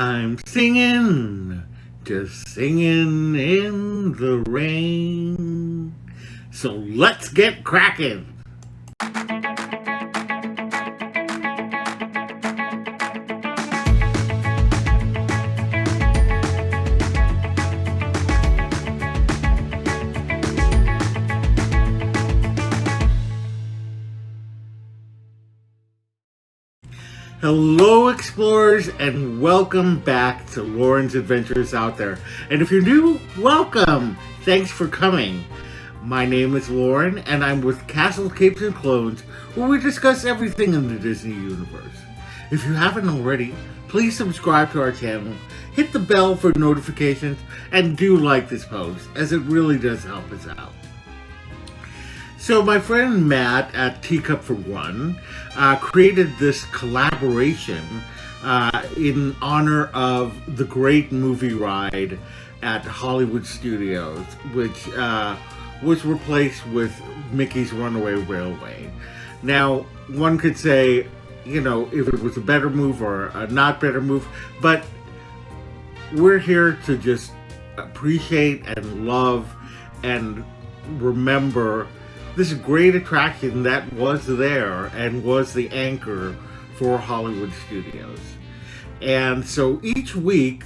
I'm singing, just singing in the rain. So let's get cracking. Hello explorers, and welcome back to Loren's Adventures Out There. And if you're new, welcome! Thanks for coming. My name is Loren, and I'm with Castles, Capes, and Clones, where we discuss everything in the Disney universe. If you haven't already, please subscribe to our channel, hit the bell for notifications, and do like this post, as it really does help us out. So my friend Matt at Teacup For One created this collaboration in honor of the great movie ride at Hollywood Studios, which was replaced with Mickey's Runaway Railway. Now, one could say, you know, if it was a better move or a not better move, but we're here to just appreciate and love and remember this great attraction that was there and was the anchor for Hollywood Studios. And so each week,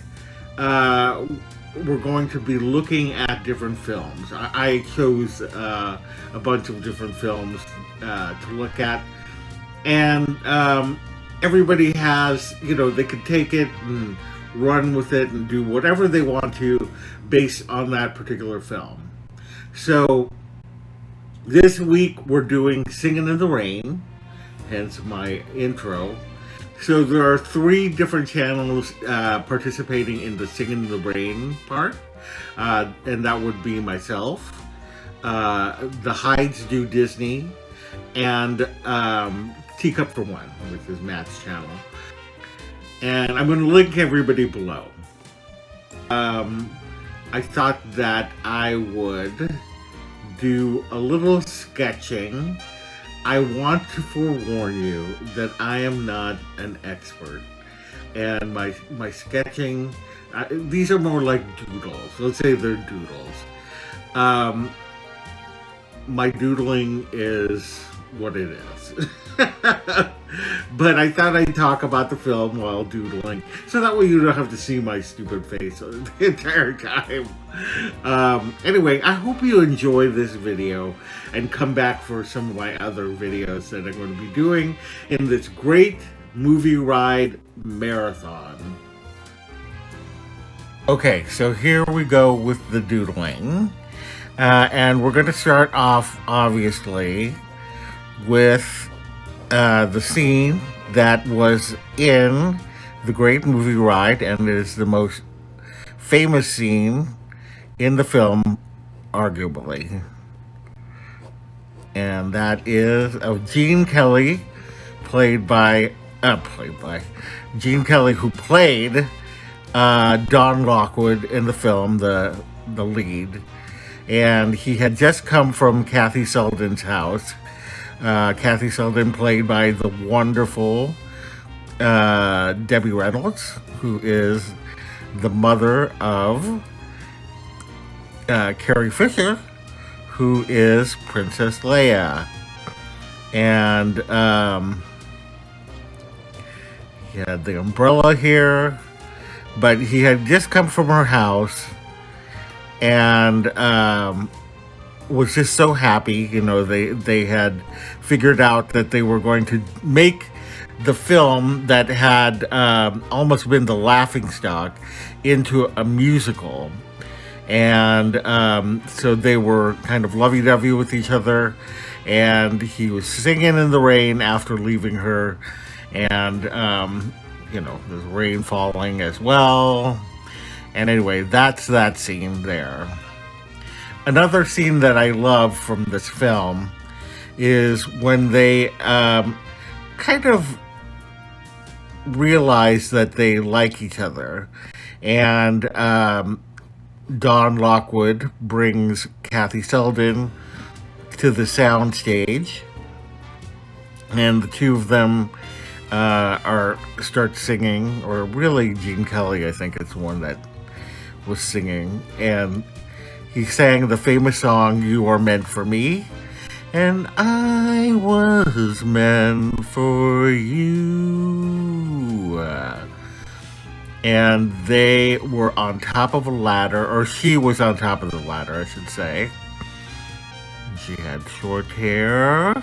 we're going to be looking at different films. I chose a bunch of different films to look at. And everybody has, you know, they could take it and run with it and do whatever they want to based on that particular film. So this week we're doing Singin In The Rain, hence my intro. So there are 3 different channels participating in the Singin In The Rain part, and that would be myself, the Hydes Do Disney, and Teacup For One, which is Matt's channel. And I'm going to link everybody below. I thought that I would do a little sketching. I want to forewarn you that I am not an expert, and my sketching, these are more like doodles. Let's say they're doodles. My doodling is what it is. But I thought I'd talk about the film while doodling, so that way you don't have to see my stupid face the entire time. Anyway, I hope you enjoy this video and come back for some of my other videos that I'm going to be doing in this great movie ride marathon. Okay, so here we go with the doodling. And we're going to start off, obviously, with the scene that was in the great movie ride and is the most famous scene in the film, arguably. And that is of Gene Kelly, Gene Kelly, who played Don Lockwood in the film, the lead. And he had just come from Kathy Selden's house. Kathy Selden, played by the wonderful Debbie Reynolds, who is the mother of Carrie Fisher, who is Princess Leia. And he had the umbrella here, but he had just come from her house and was just so happy. You know, they had figured out that they were going to make the film that had almost been the laughingstock into a musical. And so they were kind of lovey-dovey with each other, and he was singing in the rain after leaving her, and you know, there's rain falling as well. And anyway, that's that scene there. Another scene that I love from this film is when they kind of realize that they like each other, and Don Lockwood brings Kathy Selden to the sound stage, and the two of them or starts singing, or really Gene Kelly, I think, is the one that was singing, and he sang the famous song "You Are Meant for Me," and I was meant for you. And they were on top of a ladder, or she was on top of the ladder, I should say. She had short hair,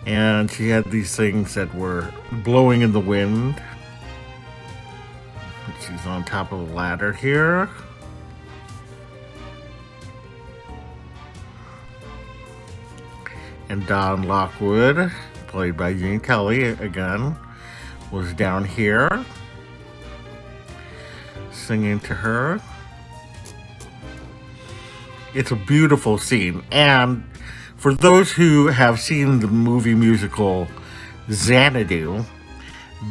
and she had these things that were blowing in the wind. She's on top of a ladder here. And Don Lockwood, played by Gene Kelly again, was down here singing to her. It's a beautiful scene. And for those who have seen the movie musical Xanadu,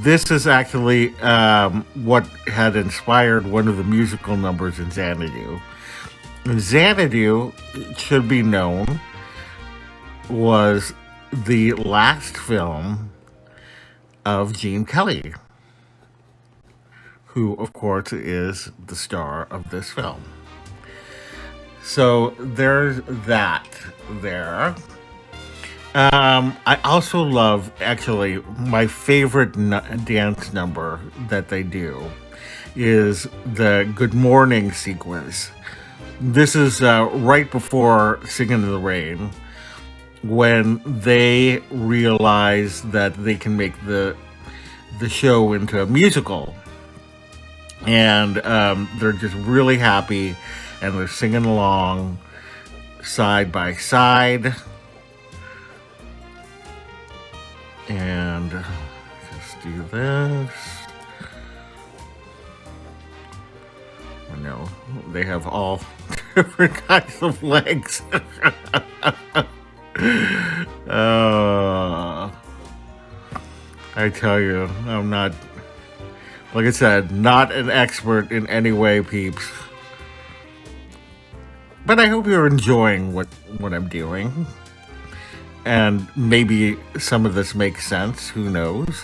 this is actually what had inspired one of the musical numbers in Xanadu. And Xanadu, it should be known, was the last film of Gene Kelly, who, of course, is the star of this film. So there's that there. I also love, actually, my favorite dance number that they do is the Good Morning sequence. This is right before Singin In The Rain, when they realize that they can make the show into a musical. And they're just really happy, and they're singing along side by side. And just do this. I know they have all different kinds of legs. I tell you, I'm not, like I said, not an expert in any way, peeps. But I hope you're enjoying what I'm doing. And maybe some of this makes sense, who knows?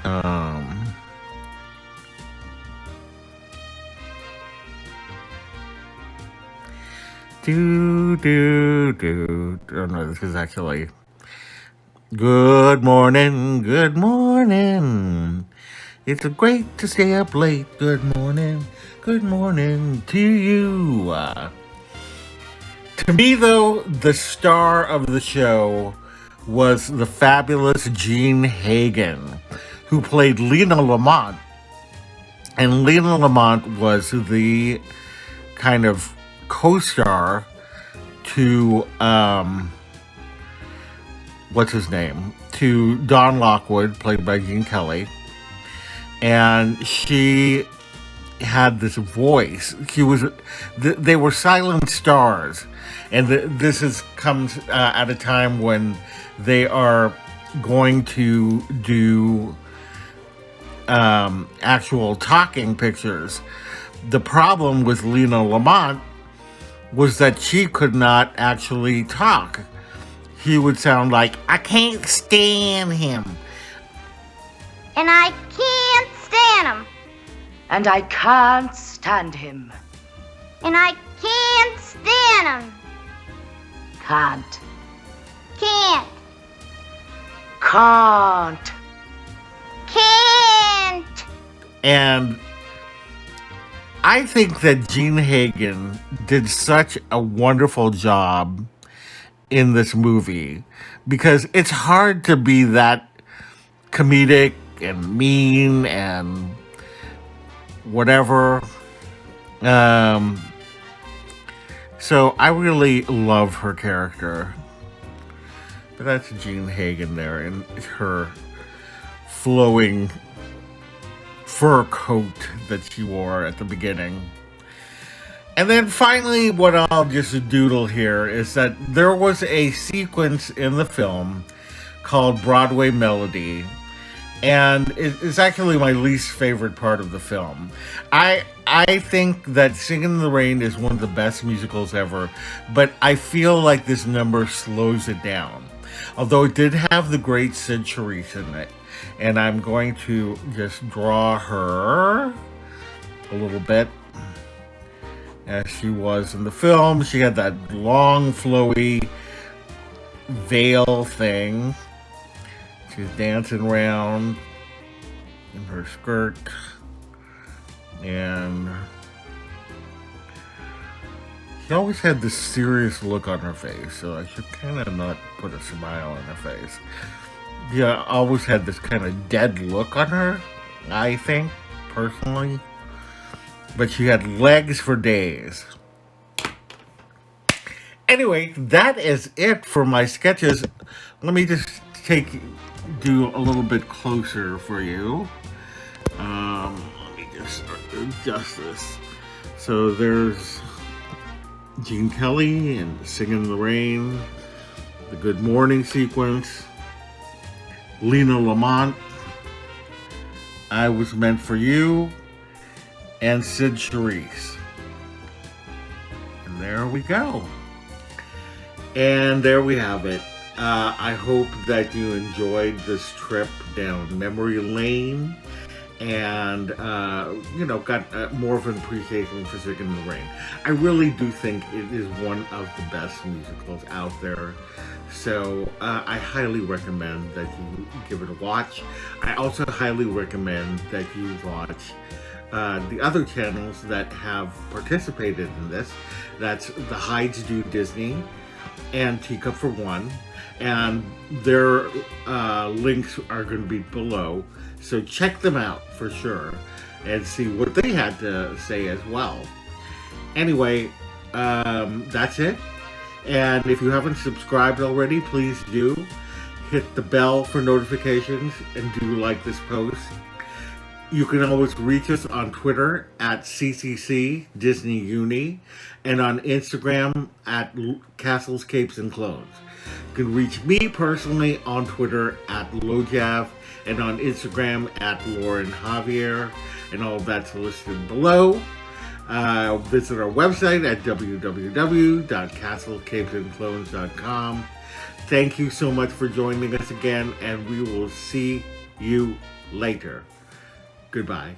Oh no, this is actually good morning, good morning. It's great to stay up late. Good morning to you. To me, though, the star of the show was the fabulous Jean Hagen, who played Lena Lamont. And Lena Lamont was the kind of co-star to, what's his name? To Don Lockwood, played by Gene Kelly. And she had this voice. They were silent stars. And this comes at a time when they are going to do actual talking pictures. The problem with Lena Lamont was that she could not actually talk. He would sound like, I can't stand him. And I can't stand him. And I can't stand him. And I can't stand him. Can't. Can't. Can't. Can't. And I think that Jean Hagen did such a wonderful job in this movie, because it's hard to be that comedic and mean and whatever. So I really love her character. But that's Jean Hagen there in her flowing fur coat that she wore at the beginning. And then finally, what I'll just doodle here is that there was a sequence in the film called Broadway Melody, and it's actually my least favorite part of the film. I think that Singin' in the Rain is one of the best musicals ever, but I feel like this number slows it down. Although it did have the great Sid Charisse in it. And I'm going to just draw her a little bit as she was in the film. She had that long, flowy veil thing. She's dancing around in her skirt. And she always had this serious look on her face, so I should kind of not put a smile on her face. Yeah, always had this kind of dead look on her, I think, personally. But she had legs for days. Anyway, that is it for my sketches. Let me just do a little bit closer for you. Let me just adjust this. So there's Gene Kelly and Singin In The Rain, the Good Morning sequence, Lena Lamont, I Was Meant For You, and Sid Charisse. And there we go. And there we have it. I hope that you enjoyed this trip down memory lane and, got more of an appreciation for Singin In The Rain. I really do think it is one of the best musicals out there. So I highly recommend that you give it a watch. I also highly recommend that you watch the other channels that have participated in this. That's the Hyde's Do Disney and Teacup For One. And their links are going to be below. So check them out for sure and see what they had to say as well. Anyway, that's it. And if you haven't subscribed already, please do. Hit the bell for notifications and do like this post. You can always reach us on Twitter at CCC Disney Uni and on Instagram at Castles, Capes, and Clones. You can reach me personally on Twitter at Lojav and on Instagram at Loren Javier, and all of that's listed below. Visit our website at www.castlecapesandclones.com. Thank you so much for joining us again, and we will see you later. Goodbye.